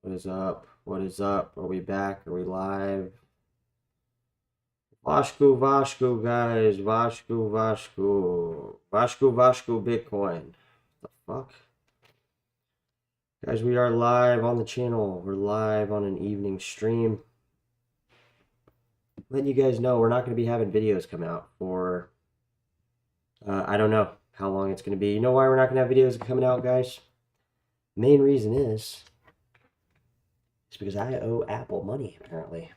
What is up? What is up? Are we back? Are we live? Vashku, guys. Vashku, Bitcoin. The fuck? Guys, we are live on the channel. We're live on an evening stream. Letting you guys know we're not going to be having videos come out for, I don't know how long it's going to be. You know why we're not going to have videos coming out, guys? Main reason is because I owe Apple money, apparently.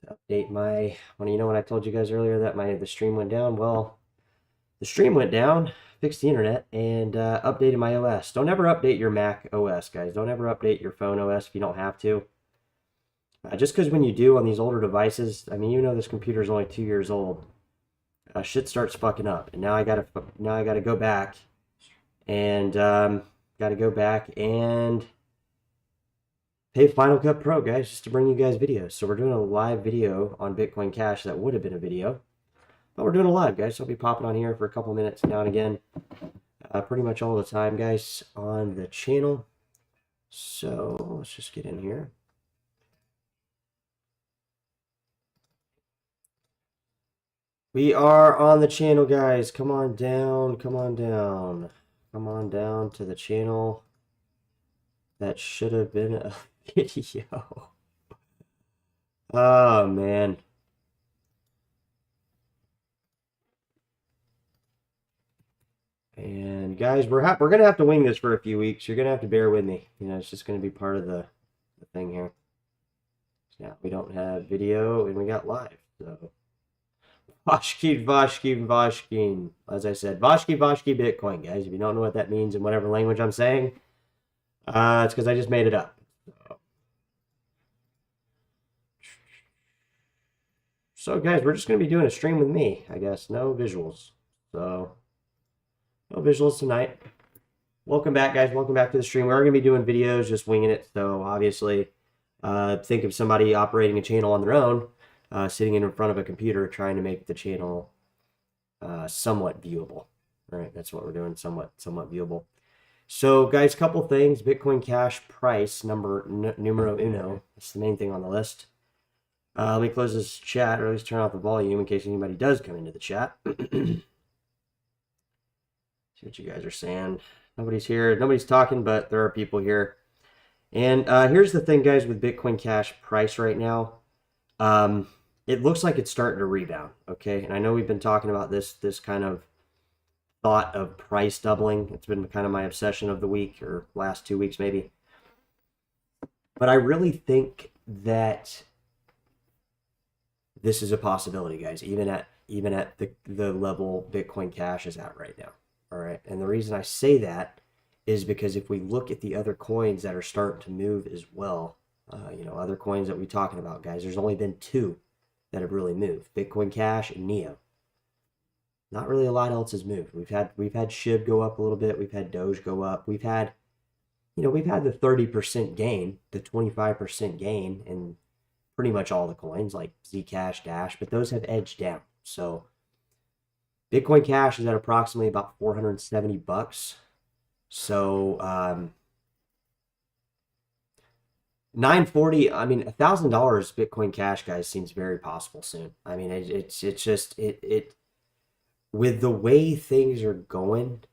To update my, well, you know when I told you guys earlier that the stream went down? Well, the stream went down, fixed the internet, and updated my OS. Don't ever update your Mac OS, guys. Don't ever update your phone OS if you don't have to. Just because when you do on these older devices, I mean, you know this computer is only 2 years old. Shit starts fucking up, and now I gotta go back and pay Final Cut Pro, guys, just to bring you guys videos. So we're doing a live video on Bitcoin Cash that would have been a video, but we're doing a live, guys. So I'll be popping on here for a couple minutes now and again, pretty much all the time, guys, on the channel. So let's just get in here. We are on the channel, guys. Come on down, come on down. Come on down to the channel. That should have been a video. Oh, man. And guys, we're gonna have to wing this for a few weeks. You're gonna have to bear with me. You know, it's just gonna be part of the thing here. Yeah, we don't have video and we got live, so Vashkin. As I said, Vashki Bitcoin, guys. If you don't know what that means in whatever language I'm saying, it's because I just made it up. So, guys, we're just going to be doing a stream with me, I guess. No visuals. So, no visuals tonight. Welcome back, guys. Welcome back to the stream. We are going to be doing videos, just winging it. So, obviously, think of somebody operating a channel on their own, sitting in front of a computer trying to make the channel somewhat viewable. All right, that's what we're doing, somewhat viewable. So, guys, couple things. Bitcoin Cash price, numero uno. That's the main thing on the list. Let me close this chat, or at least turn off the volume in case anybody does come into the chat. See what you guys are saying. Nobody's here. Nobody's talking, but there are people here. And here's the thing, guys, with Bitcoin Cash price right now. It looks like it's starting to rebound, okay? And I know we've been talking about this kind of thought of price doubling. It's been kind of my obsession of the week, or last 2 weeks maybe. But I really think that this is a possibility, guys, even at the level Bitcoin Cash is at right now. All right. And the reason I say that is because if we look at the other coins that are starting to move as well, you know, other coins that we're talking about, guys, there's only been 2 that have really moved: Bitcoin Cash and NEO. Not really a lot else has moved. We've had SHIB go up a little bit. We've had Doge go up. We've had the 30% gain, the 25% gain in pretty much all the coins like Zcash, Dash, but those have edged down. So Bitcoin Cash is at approximately about $470. So $940. I mean, $1,000 Bitcoin Cash, guys, seems very possible soon. I mean, it's just with the way things are going.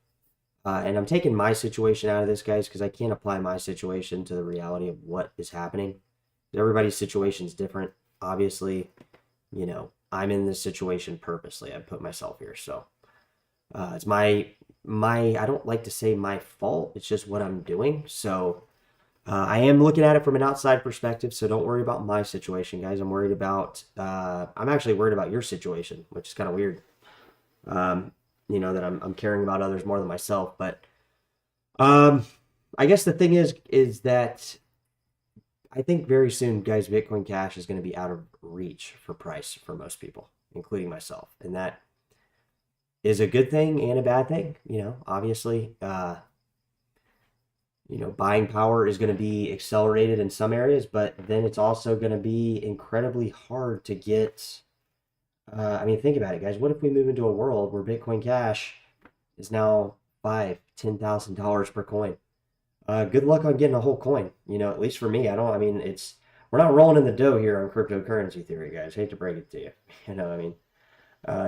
And I'm taking my situation out of this, guys, because I can't apply my situation to the reality of what is happening. Everybody's situation is different. Obviously, you know, I'm in this situation purposely. I put myself here. So it's my I don't like to say my fault. It's just what I'm doing. So I am looking at it from an outside perspective. So don't worry about my situation, guys. I'm actually worried about your situation, which is kind of weird. You know, that I'm caring about others more than myself. But I guess the thing is that I think very soon, guys, Bitcoin Cash is going to be out of reach for price for most people, including myself. And that is a good thing and a bad thing. You know, obviously, you know, buying power is going to be accelerated in some areas, but then it's also going to be incredibly hard to get. I mean, think about it, guys. What if we move into a world where Bitcoin Cash is now $5,000, $10,000 per coin? Good luck on getting a whole coin. At least for me, I mean, we're not rolling in the dough here on cryptocurrency theory, guys. Hate to break it to you. I mean,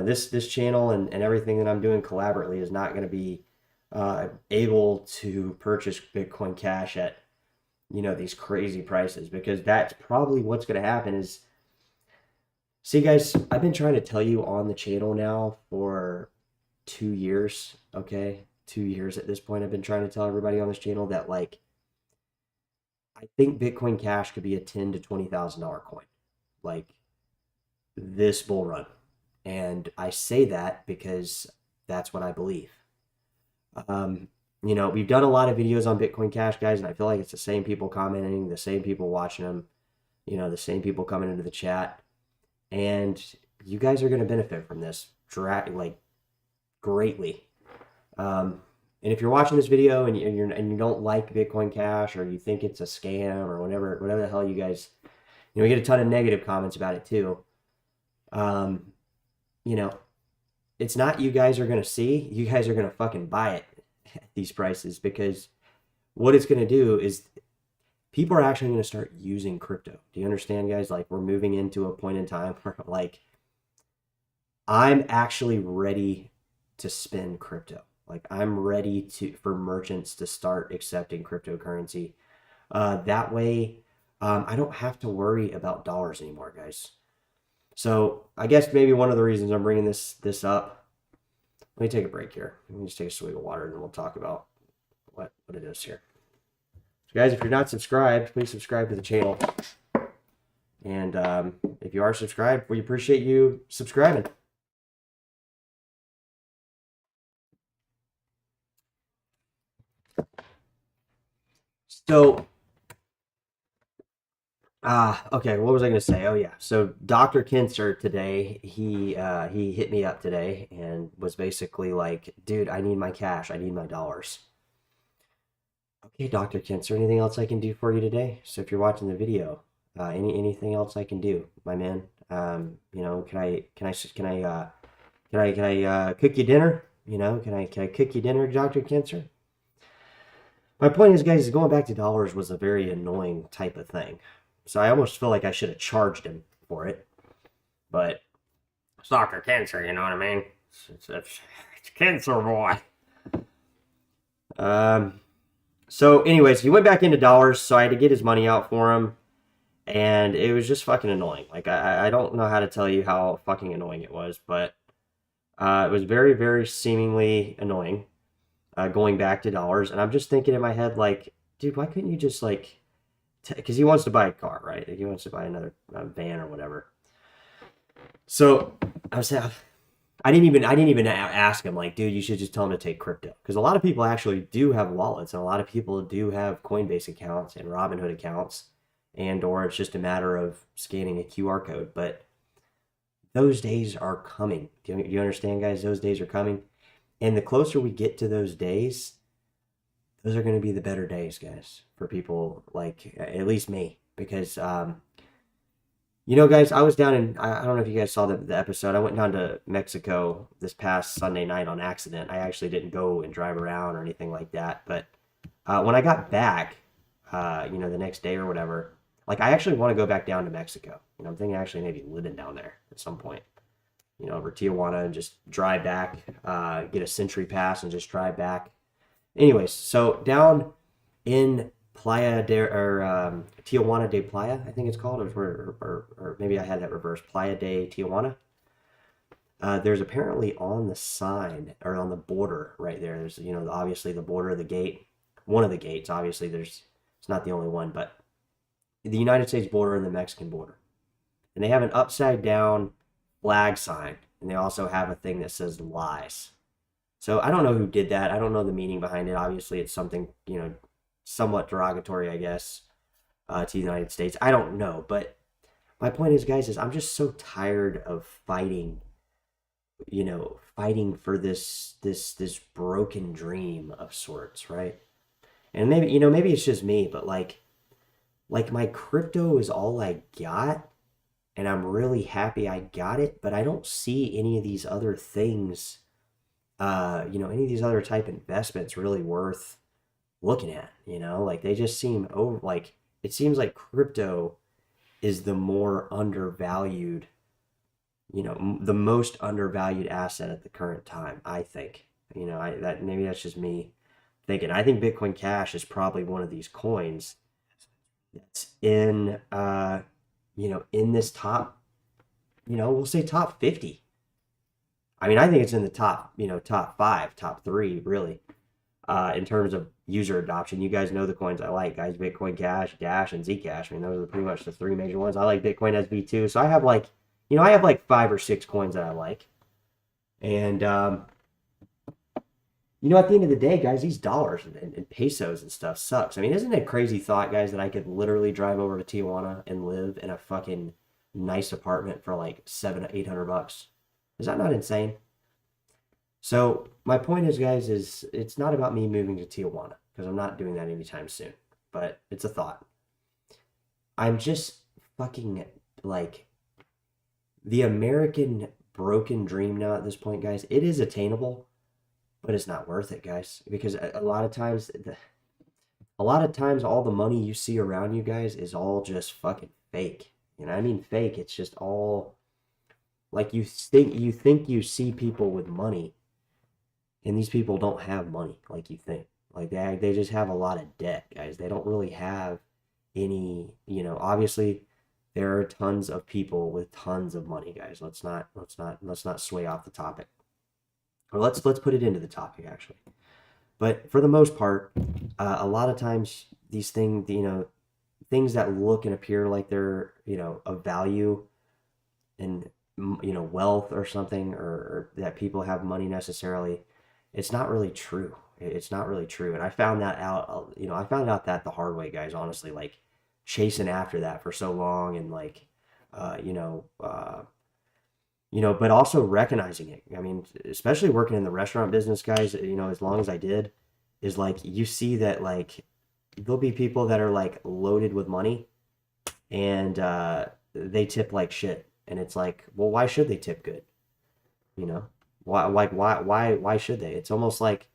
this channel and everything that I'm doing collaboratively is not going to be able to purchase Bitcoin Cash at, these crazy prices, because that's probably what's going to happen is, see, guys, I've been trying to tell you on the channel now for 2 years, okay? 2 years at this point, I've been trying to tell everybody on this channel that, like, I think Bitcoin Cash could be a $10,000 to $20,000 coin, like this bull run. And I say that because that's what I believe. We've done a lot of videos on Bitcoin Cash, guys, and I feel like it's the same people commenting, the same people watching them, the same people coming into the chat. And you guys are going to benefit from this, like, greatly. And if you're watching this video and you don't like Bitcoin Cash, or you think it's a scam, or whatever the hell you guys, we get a ton of negative comments about it too. You know, it's not you guys are gonna see. You guys are gonna fucking buy it at these prices, because what it's gonna do is people are actually gonna start using crypto. Do you understand, guys? Like, we're moving into a point in time where, like, I'm actually ready to spend crypto. Like, I'm ready for merchants to start accepting cryptocurrency. That way, I don't have to worry about dollars anymore, guys. So I guess maybe one of the reasons I'm bringing this up. Let me take a break here. Let me just take a swig of water, and then we'll talk about what it is here. So, guys, if you're not subscribed, please subscribe to the channel. And if you are subscribed, we appreciate you subscribing. So, okay, what was I going to say? Oh, yeah. So Dr. Kinser today, he hit me up today and was basically like, dude, I need my cash. I need my dollars. Okay, Dr. Kinser, anything else I can do for you today? So if you're watching the video, anything else I can do, my man? Can I cook you dinner? Can I cook you dinner, Dr. Kinser? My point is, guys, going back to dollars was a very annoying type of thing. So I almost feel like I should have charged him for it. But it's Dr. Kinser, you know what I mean? It's Kinser, boy. So anyways, he went back into dollars, so I had to get his money out for him. And it was just fucking annoying. Like, I don't know how to tell you how fucking annoying it was, but it was very, very seemingly annoying. Going back to dollars, and I'm just thinking in my head, like, dude, why couldn't you just, like, because he wants to buy a car, right? He wants to buy another van or whatever. So I was saying, I didn't even ask him, like, dude, you should just tell him to take crypto, because a lot of people actually do have wallets, and a lot of people do have Coinbase accounts and Robinhood accounts, or it's just a matter of scanning a QR code. But those days are coming. Do you understand, guys? Those days are coming. And the closer we get to those days, those are going to be the better days, guys, for people like, at least me. Because, guys, I was down in, I don't know if you guys saw the episode. I went down to Mexico this past Sunday night on accident. I actually didn't go and drive around or anything like that. But when I got back, the next day or whatever, like, I actually want to go back down to Mexico. I'm thinking actually maybe living down there at some point. Over Tijuana, and just drive back, get a Century Pass and just drive back. Anyways, so down in Tijuana de Playa, I think it's called, or maybe I had that reversed, Playa de Tijuana. There's apparently on the sign, or on the border right there, there's, obviously the border of the gate, one of the gates, obviously it's not the only one, but the United States border and the Mexican border. And they have an upside down flag sign, and they also have a thing that says lies. So I don't know who did that. I don't know the meaning behind it. Obviously, it's something, somewhat derogatory, I guess, to the United States. I don't know, but my point is, guys, is I'm just so tired of fighting for this broken dream of sorts, right? And maybe it's just me, but like my crypto is all I got, and I'm really happy I got it, but I don't see any of these other things, any of these other type investments really worth looking at, you know? Like they just seem over, like it seems like crypto is the more undervalued, you know, the most undervalued asset at the current time, I think. You know, I that maybe that's just me thinking. I think Bitcoin Cash is probably one of these coins that's in you know, in this top, you know, we'll say top 50. I mean, I think it's in the top, you know, top 5, top 3 really. In terms of user adoption. You guys know the coins I like, guys. Bitcoin Cash, Dash, and Zcash. I mean, those are pretty much the 3 major ones. I like Bitcoin SV2. So I have like, you know, I have like 5 or 6 coins that I like. And, you know, at the end of the day, guys, these dollars and pesos and stuff sucks. I mean, isn't it a crazy thought, guys, that I could literally drive over to Tijuana and live in a fucking nice apartment for like 700-800 bucks? Is that not insane? So my point is, guys, is it's not about me moving to Tijuana because I'm not doing that anytime soon. But it's a thought. I'm just fucking like the American broken dream now at this point, guys. It is attainable, but it's not worth it, guys. Because a lot of times, all the money you see around you guys is all just fucking fake. You know, I mean fake. It's just all like you think you see people with money, and these people don't have money like you think. Like they just have a lot of debt, guys. They don't really have any, you know, obviously there are tons of people with tons of money, guys. Let's not sway off the topic. Or let's put it into the topic actually. But for the most part, a lot of times these things, you know, things that look and appear like they're, you know, of value and, you know, wealth or something, or that people have money necessarily, it's not really true. It's not really true. And I found that out, you know, I found out that the hard way, guys, honestly, like chasing after that for so long and like, uh, you know, uh, but also recognizing it. I mean, especially working in the restaurant business, guys, you know, as long as I did, is like you see that like there'll be people that are like loaded with money and they tip like shit. And it's like, well, why should they tip good? You know? Why should they? It's almost like,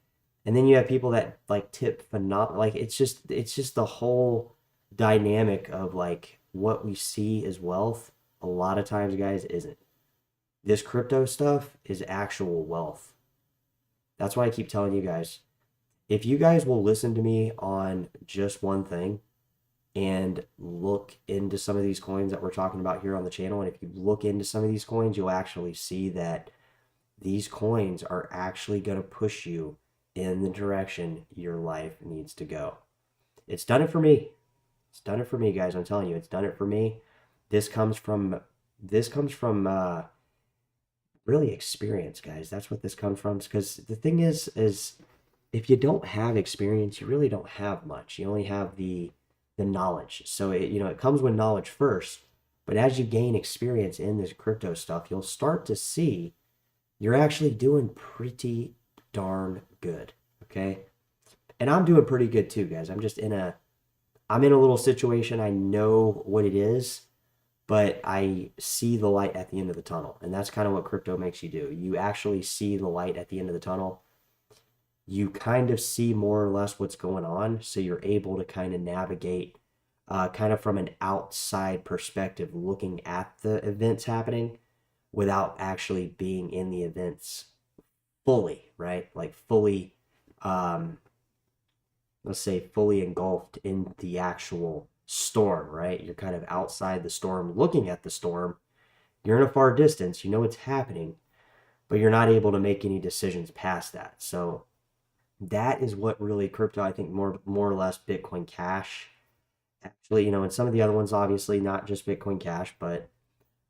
and then you have people that like tip phenomenal. Like it's just the whole dynamic of like what we see as wealth. A lot of times, guys, isn't. This crypto stuff is actual wealth. That's why I keep telling you guys, if you guys will listen to me on just one thing and look into some of these coins that we're talking about here on the channel, and if you look into some of these coins, you'll actually see that these coins are actually going to push you in the direction your life needs to go. It's done it for me. It's done it for me, guys. I'm telling you, it's done it for me. This comes from really experience, guys. That's what this comes from. Because the thing is if you don't have experience, you really don't have much. You only have the knowledge. So it, you know, it comes with knowledge first. But as you gain experience in this crypto stuff, you'll start to see you're actually doing pretty darn good. Okay. And I'm doing pretty good too, guys. I'm in a little situation. I know what it is, but I see the light at the end of the tunnel. And that's kind of what crypto makes you do. You actually see the light at the end of the tunnel. You kind of see more or less what's going on. So you're able to kind of navigate kind of from an outside perspective, looking at the events happening without actually being in the events fully, right? Like fully, um, let's say fully engulfed in the actual storm, right? You're kind of outside the storm, looking at the storm. You're in a far distance, you know what's happening, but you're not able to make any decisions past that. So that is what really crypto, I think more or less Bitcoin Cash. Actually, you know, and some of the other ones, obviously not just Bitcoin Cash, but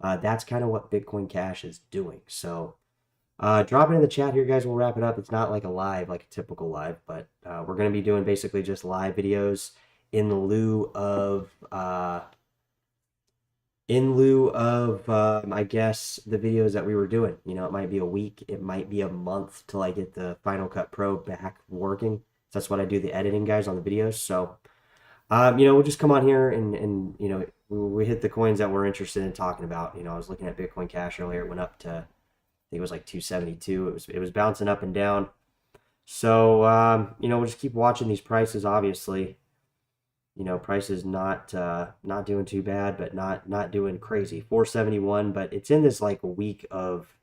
that's kind of what Bitcoin Cash is doing. So drop it in the chat here, guys. We'll wrap it up. It's not like a live, like a typical live, but we're going to be doing basically just live videos in lieu of, I guess, the videos that we were doing. You know, it might be a week, it might be a month till I get the Final Cut Pro back working. That's what I do the editing, guys, on the videos. So, you know, we'll just come on here and you know, we hit the coins that we're interested in talking about. You know, I was looking at Bitcoin Cash earlier. It went up to, I think it was like 272. It was bouncing up and down. So, we'll just keep watching these prices, obviously. Prices not doing too bad, but not doing crazy. 471, but it's in this like week of,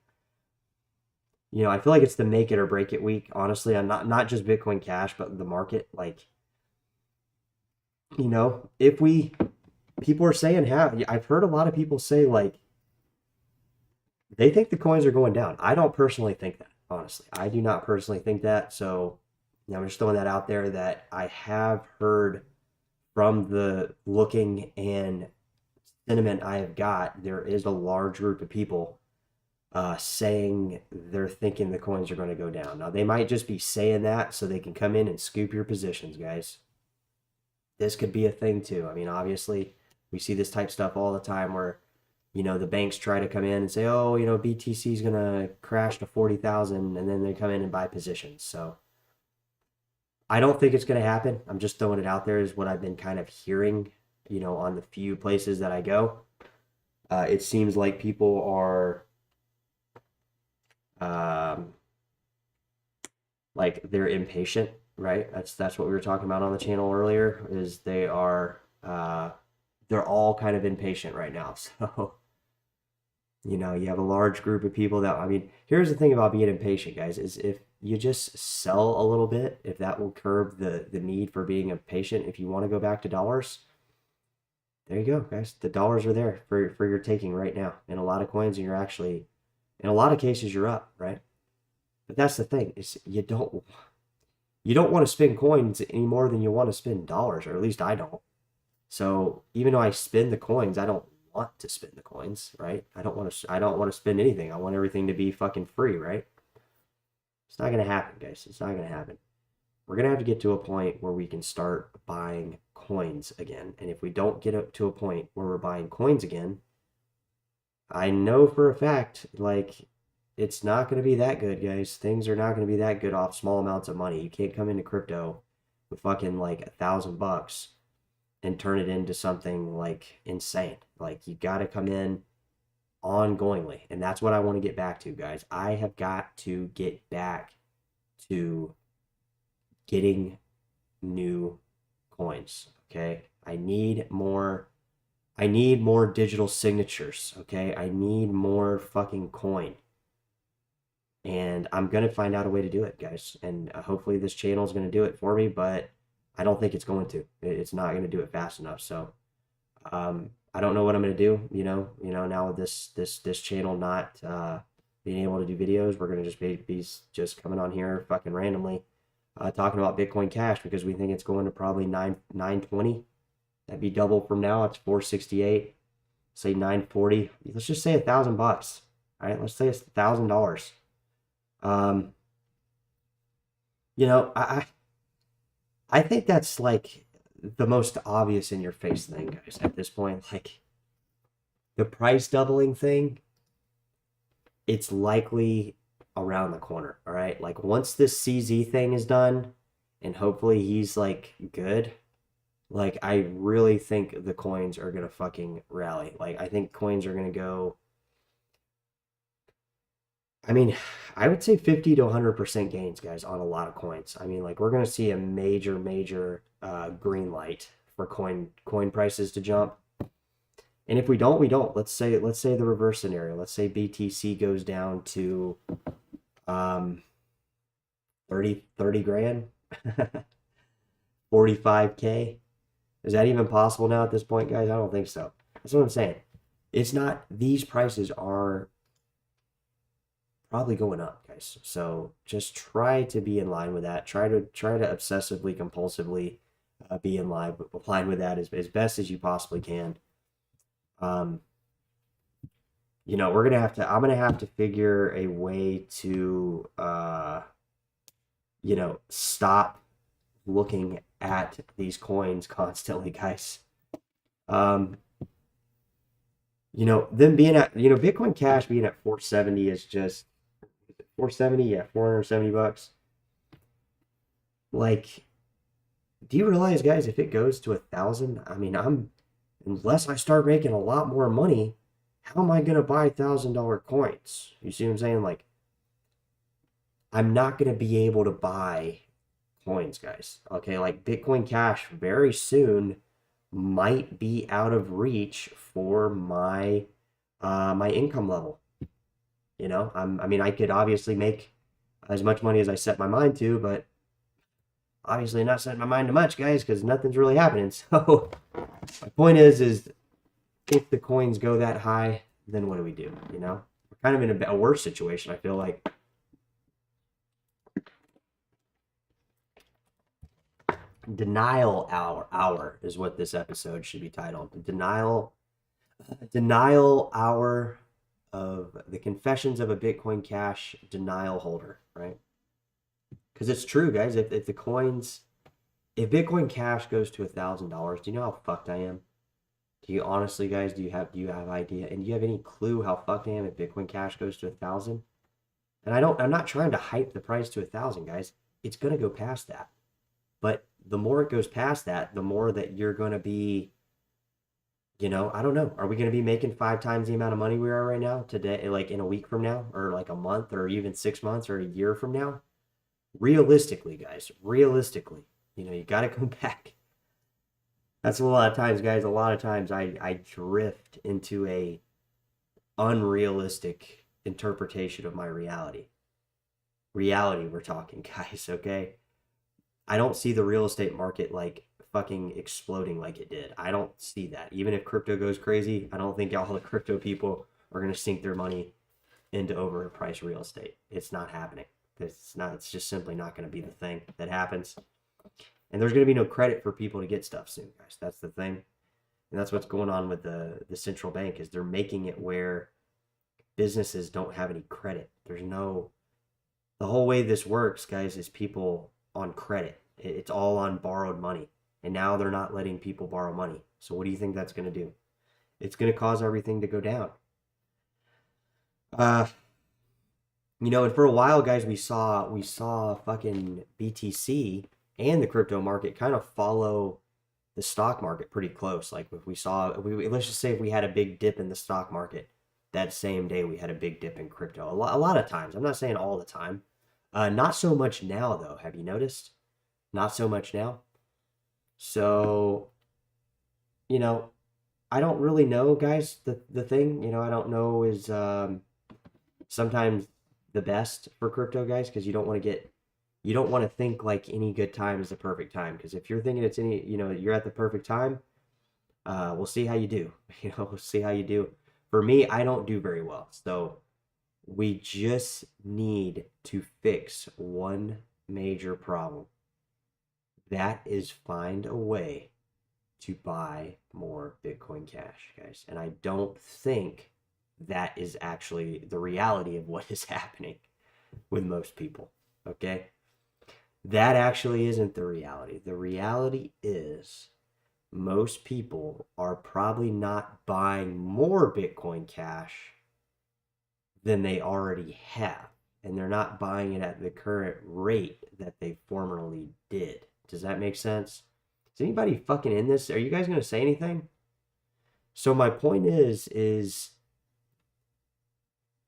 I feel like it's the make it or break it week, honestly. I'm not just Bitcoin Cash, but the market. Like, if people are saying how, I've heard a lot of people say like they think the coins are going down. I don't personally think that, honestly. I do not personally think that. So, I'm just throwing that out there that I have heard from the looking and sentiment I have got, there is a large group of people saying they're thinking the coins are going to go down. Now, they might just be saying that so they can come in and scoop your positions, guys. This could be a thing too. I mean, obviously, we see this type stuff all the time where, the banks try to come in and say, oh, BTC is going to crash to 40,000, and then they come in and buy positions. So I don't think it's going to happen. I'm just throwing it out there is what I've been kind of hearing, on the few places that I go. It seems like people are um, like they're impatient, right? That's what we were talking about on the channel earlier. Is they're all kind of impatient right now. So you have a large group of people that, I mean, here's the thing about being impatient, guys, is if you just sell a little bit, if that will curb the need for being impatient, if you want to go back to dollars, there you go, guys. The dollars are there for your taking right now. In a lot of coins, and you're actually, in a lot of cases, you're up, right? But that's the thing, is you don't want to spend coins any more than you want to spend dollars, or at least I don't. So even though I spend the coins, I don't want to spend the coins, right? I don't want to spend anything. I want everything to be fucking free, right? It's not gonna happen, guys. It's not gonna happen. We're gonna have to get to a point where we can start buying coins again. And if we don't get up to a point where we're buying coins again, I know for a fact, like, it's not going to be that good, guys. Things are not going to be that good off small amounts of money. You can't come into crypto with fucking like $1,000 and turn it into something like insane. Like, you got to come in ongoingly. And that's what I want to get back to, guys. I have got to get back to getting new coins. Okay. I need more digital signatures. Okay. I need more fucking coin. And I'm going to find out a way to do it, guys. And hopefully this channel is going to do it for me, but I don't think it's going to. It's not going to do it fast enough. So I don't know what I'm going to do. Now with this channel not being able to do videos, we're going to just be just coming on here fucking randomly talking about Bitcoin Cash because we think it's going to probably 920. That'd be double from now. It's 468. Say 940. Let's just say $1,000. All right, let's say it's $1,000. Um, I think that's like the most obvious in your face thing, guys, at this point. Like, the price doubling thing, it's likely around the corner, all right? Like, once this CZ thing is done, and hopefully he's like good, like, I really think the coins are gonna fucking rally. Like, I think coins are gonna go, I mean, I would say 50 to 100% gains, guys, on a lot of coins. I mean, like, we're going to see a major green light for coin prices to jump. And if we don't, we don't. Let's say the reverse scenario. Let's say BTC goes down to 30 grand, 45K. Is that even possible now at this point, guys? I don't think so. That's what I'm saying. It's not, these prices are probably going up, guys. So just try to be in line with that. Try to obsessively, compulsively be in line with that as best as you possibly can. I'm gonna have to figure a way to stop looking at these coins constantly, guys. Them being at, Bitcoin Cash being at 470 is just 470, yeah, $470. Like, do you realize, guys, if it goes to 1,000, I mean, unless I start making a lot more money, how am I gonna buy $1,000 coins? You see what I'm saying? Like, I'm not going to be able to buy coins, guys. Okay, like Bitcoin Cash very soon might be out of reach for my income level. I mean, I could obviously make as much money as I set my mind to, but obviously not setting my mind to much, guys, because nothing's really happening. So my point is if the coins go that high, then what do we do? We're kind of in a worse situation, I feel like. Denial hour is what this episode should be titled. Denial hour of the confessions of a Bitcoin Cash denial holder, right? Because it's true, guys. If Bitcoin Cash goes to $1,000, do you know how fucked I am? Do you honestly, guys? Do you have idea? And do you have any clue how fucked I am if Bitcoin Cash goes to 1,000? And I'm not trying to hype the price to 1,000, guys. It's gonna go past that. But the more it goes past that, the more that you're gonna be, I don't know. Are we gonna be making 5 times the amount of money we are right now today, like in a week from now, or like a month, or even 6 months, or a year from now? Realistically, guys, realistically, you got to come back. That's a lot of times, guys. A lot of times I drift into a unrealistic interpretation of my reality. Reality, we're talking, guys, okay? I don't see the real estate market like fucking exploding like it did. I don't see that. Even if crypto goes crazy, I don't think all the crypto people are going to sink their money into overpriced real estate. It's not happening. It's just simply not going to be the thing that happens. And there's going to be no credit for people to get stuff soon, guys. That's the thing. And that's what's going on with the central bank is they're making it where businesses don't have any credit. The whole way this works, guys, is people on credit. It's all on borrowed money. And now they're not letting people borrow money. So what do you think that's going to do? It's going to cause everything to go down. And for a while, guys, we saw fucking BTC and the crypto market kind of follow the stock market pretty close. Like if let's just say if we had a big dip in the stock market, that same day we had a big dip in crypto. A lot of times. I'm not saying all the time. Not so much now, though. Have you noticed? Not so much now. So, I don't really know, guys. The thing, I don't know is sometimes the best for crypto, guys, because you don't want to think like any good time is the perfect time. Because if you're thinking you're at the perfect time, we'll see how you do. We'll see how you do. For me, I don't do very well. So we just need to fix one major problem. That is find a way to buy more Bitcoin Cash, guys. And I don't think that is actually the reality of what is happening with most people, okay? That actually isn't the reality. The reality is most people are probably not buying more Bitcoin Cash than they already have. And they're not buying it at the current rate that they formerly did. Does that make sense? Is anybody fucking in this? Are you guys going to say anything? So my point is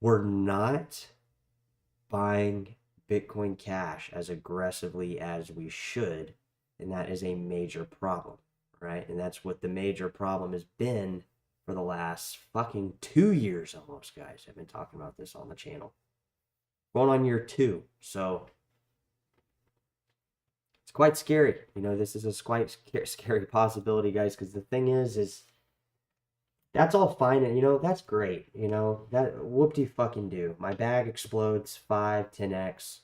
we're not buying Bitcoin Cash as aggressively as we should, and that is a major problem, right? And that's what the major problem has been for the last fucking 2 years almost, guys. I've been talking about this on the channel. Going on year 2, so it's quite scary. This is a quite scary possibility, guys, because the thing is that's all fine, and that's great. That whoop-de-fucking-do. My bag explodes 5, 10x.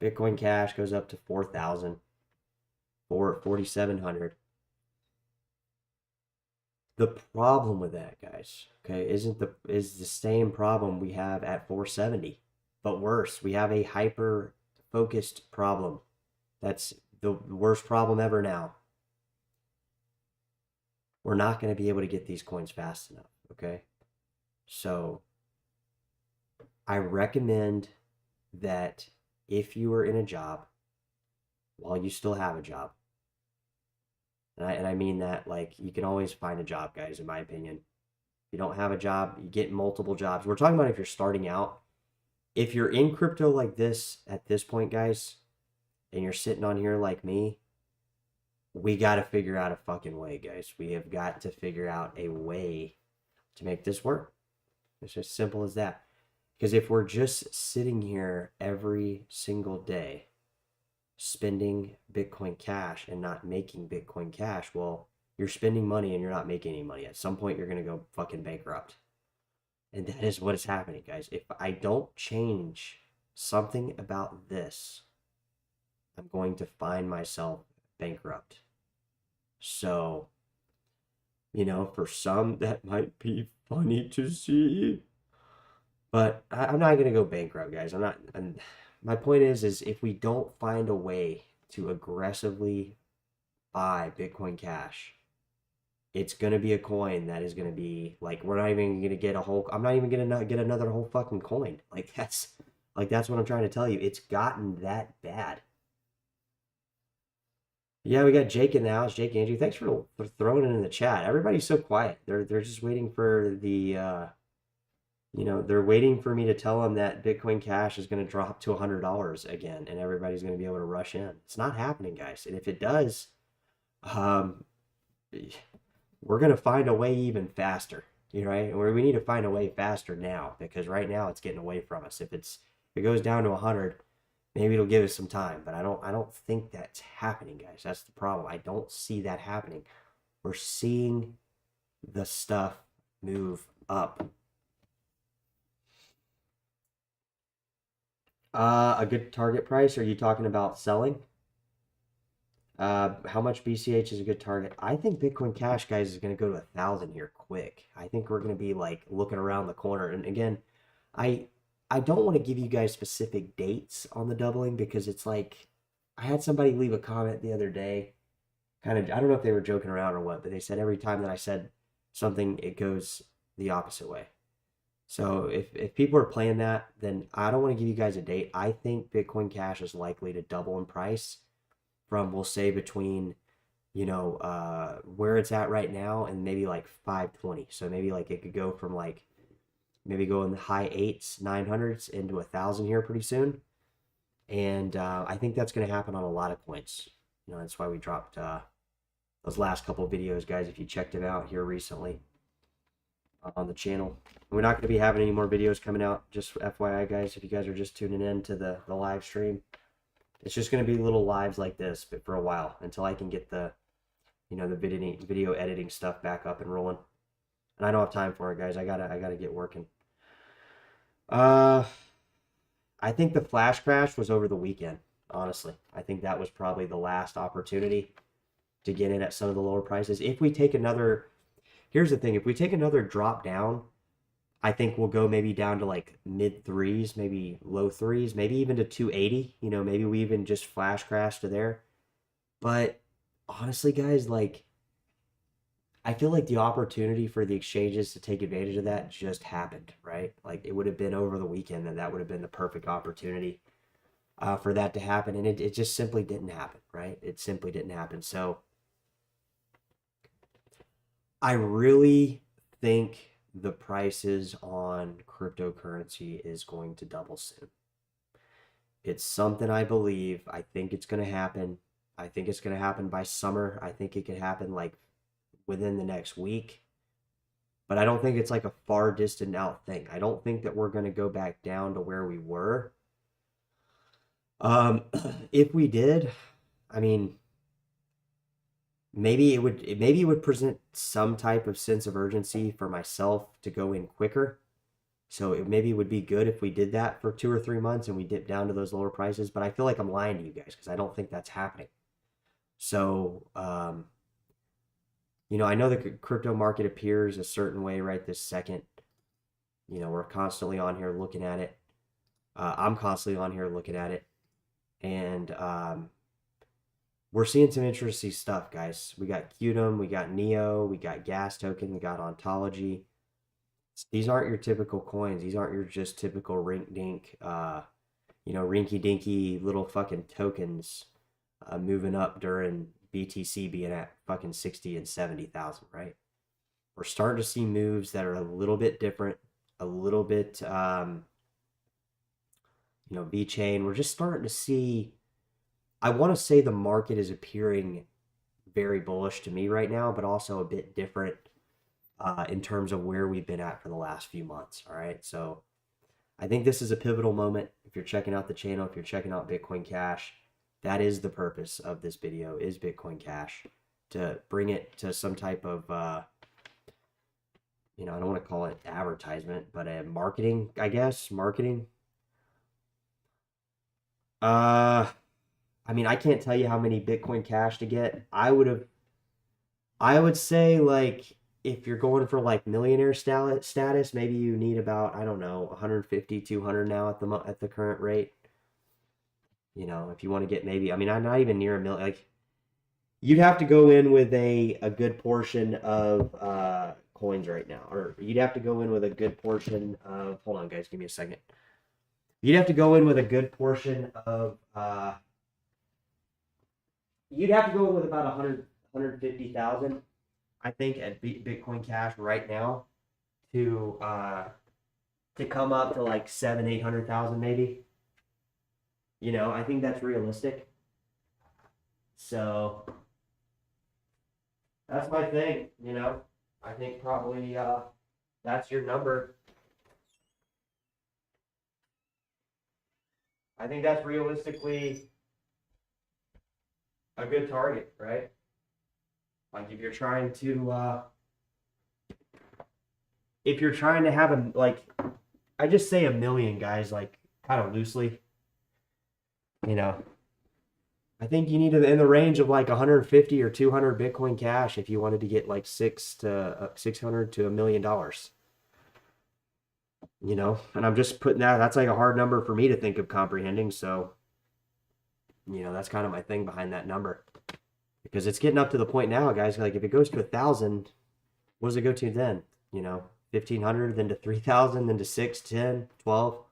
Bitcoin Cash goes up to 4,000 or 4,700. The problem with that, guys, okay, is the same problem we have at 470, but worse. We have a hyper-focused problem. That's the worst problem ever now. We're not going to be able to get these coins fast enough, okay? So I recommend that if you are in a job, while you still have a job, and I mean that, like, you can always find a job, guys, in my opinion. If you don't have a job, you get multiple jobs. We're talking about if you're starting out. if you're in crypto like this at this point, guys, and you're sitting on here like me, we got to figure out a fucking way, guys. We have got to figure out a way to make this work. It's just simple as that. Because if we're just sitting here every single day spending Bitcoin Cash and not making Bitcoin Cash, well, you're spending money and you're not making any money. At some point, you're going to go fucking bankrupt. And that is what is happening, guys. If I don't change something about this, I'm going to find myself bankrupt. So, for some, that might be funny to see. But I'm not going to go bankrupt, guys. I'm not. My point is if we don't find a way to aggressively buy Bitcoin Cash, it's going to be a coin that is going to be like, we're not even going to get a whole, I'm not even going to get another whole fucking coin. That's what I'm trying to tell you. It's gotten that bad. Yeah, we got Jake in the house. Jake, Andrew, thanks for throwing it in the chat. Everybody's so quiet. They're just waiting for they're waiting for me to tell them that Bitcoin Cash is going to drop to $100 again, and everybody's going to be able to rush in. It's not happening, guys. And if it does, um, we're going to find a way even faster, right? Or we need to find a way faster now, because right now it's getting away from us. If it goes down to 100, maybe it'll give us some time, but I don't think that's happening, guys. That's the problem. I don't see that happening. We're seeing the stuff move up. A good target price? Are you talking about selling? How much BCH is a good target? I think Bitcoin Cash, guys, is going to go to 1,000 here quick. I think we're going to be like looking around the corner. And again, I I don't want to give you guys specific dates on the doubling, because it's like I had somebody leave a comment the other day, kind of, I don't know if they were joking around or what, but they said every time that I said something, it goes the opposite way. So if people are playing that, then I don't want to give you guys a date. I think Bitcoin Cash is likely to double in price from, we'll say, between where it's at right now and maybe like 520. So maybe like it could go from like maybe go in the high eights, 900s into 1,000 here pretty soon. And I think that's going to happen on a lot of coins. That's why we dropped those last couple videos, guys. If you checked it out here recently on the channel, we're not going to be having any more videos coming out. Just FYI, guys, if you guys are just tuning in to the live stream, it's just going to be little lives like this, but for a while, until I can get the video editing stuff back up and rolling. And I don't have time for it, guys. I gotta get working. I think the flash crash was over the weekend. Honestly, I think that was probably the last opportunity to get in at some of the lower prices. If we take another, here's the thing: if we take another drop down, I think we'll go maybe down to like mid threes, maybe low threes, maybe even to 280. Maybe we even just flash crash to there. But honestly, guys, like, I feel like the opportunity for the exchanges to take advantage of that just happened, right? Like, it would have been over the weekend, and that would have been the perfect opportunity for that to happen. And it just simply didn't happen, right? It simply didn't happen. So I really think the prices on cryptocurrency is going to double soon. It's something I believe. I think it's going to happen. I think it's going to happen by summer. I think it could happen like within the next week. But I don't think it's like a far distant out thing. I don't think that we're going to go back down to where we were. If we did, I mean, maybe it would present some type of sense of urgency for myself to go in quicker. So maybe it would be good if we did that for 2 or 3 months and we dip down to those lower prices. But I feel like I'm lying to you guys, because I don't think that's happening. So, I know the crypto market appears a certain way right this second. We're constantly on here looking at it. I'm constantly on here looking at it. And we're seeing some interesting stuff, guys. We got Qtum, we got Neo, we got Gas Token, we got Ontology. These aren't your typical coins. These aren't your just typical rink-dink, rinky-dinky little fucking tokens moving up during BTC being at fucking 60 and 70,000, right? We're starting to see moves that are a little bit different, a little bit you know, VeChain. We're just starting to see, I want to say the market is appearing very bullish to me right now, but also a bit different in terms of where we've been at for the last few months. All right. So I think this is a pivotal moment. If you're checking out the channel, if you're checking out Bitcoin Cash, that is the purpose of this video, is Bitcoin Cash, to bring it to some type of, you know, I don't want to call it advertisement, but a marketing, I guess, marketing. I mean, I can't tell you how many Bitcoin Cash to get. I would say, like, if you're going for like millionaire status, maybe you need about, I don't know, 150, 200 now at the current rate. You know, if you want to get maybe, I mean, I'm not even near a million. Like, you'd have to go in with a good portion of coins right now, or you'd have to go in with a good portion of. Hold on, guys, give me a second. You'd have to go in with a good portion of. You'd have to go in with about 150,000, I think, at Bitcoin Cash right now to come up to like 800,000 maybe. You know, I think that's realistic. So that's my thing, you know. I think probably that's your number. I think that's realistically a good target, right? Like if you're trying to have a, like, I just say a million, guys, like kind of loosely, you know. I think you need to in the range of like 150 or 200 Bitcoin Cash if you wanted to get like 600 to $1 million. You know, and I'm just putting that's like a hard number for me to think of comprehending. So, you know, that's kind of my thing behind that number, because it's getting up to the point now, guys. Like if it goes to 1,000, what does it go to then? You know, 1,500, then to 3,000, then to 6, 10, 12.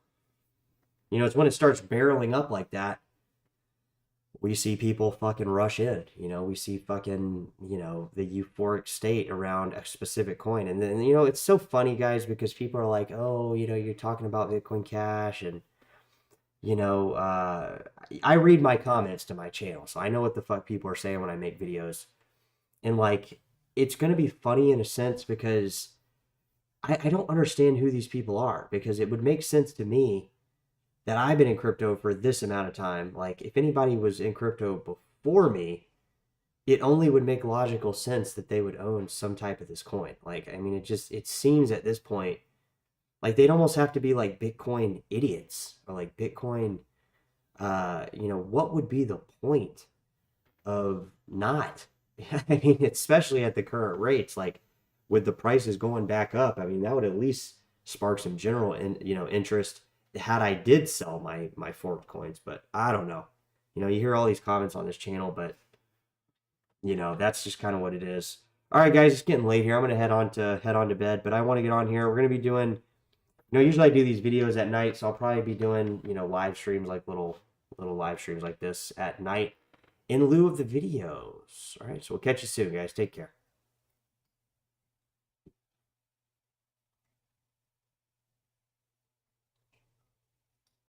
You know, it's when it starts barreling up like that, we see people fucking rush in. You know, we see fucking, you know, the euphoric state around a specific coin. And then, you know, it's so funny, guys, because people are like, oh, you know, you're talking about Bitcoin Cash. And, you know, I read my comments to my channel, so I know what the fuck people are saying when I make videos. And, like, it's going to be funny in a sense because I don't understand who these people are, because it would make sense to me that I've been in crypto for this amount of time. Like, if anybody was in crypto before me, it only would make logical sense that they would own some type of this coin. Like, I mean, it seems at this point, like they'd almost have to be like Bitcoin idiots, or like Bitcoin, you know, what would be the point of not? I mean, especially at the current rates, like with the prices going back up, I mean, that would at least spark some general, you know, interest had I did sell my forked coins. But I don't know. You know, you hear all these comments on this channel, but you know, that's just kind of what it is. All right, guys, it's getting late here. I'm gonna head on to bed, but I want to get on here. We're gonna be doing, you know, usually I do these videos at night, so I'll probably be doing, you know, live streams, like little live streams like this at night in lieu of the videos. All right, so we'll catch you soon, guys. Take care.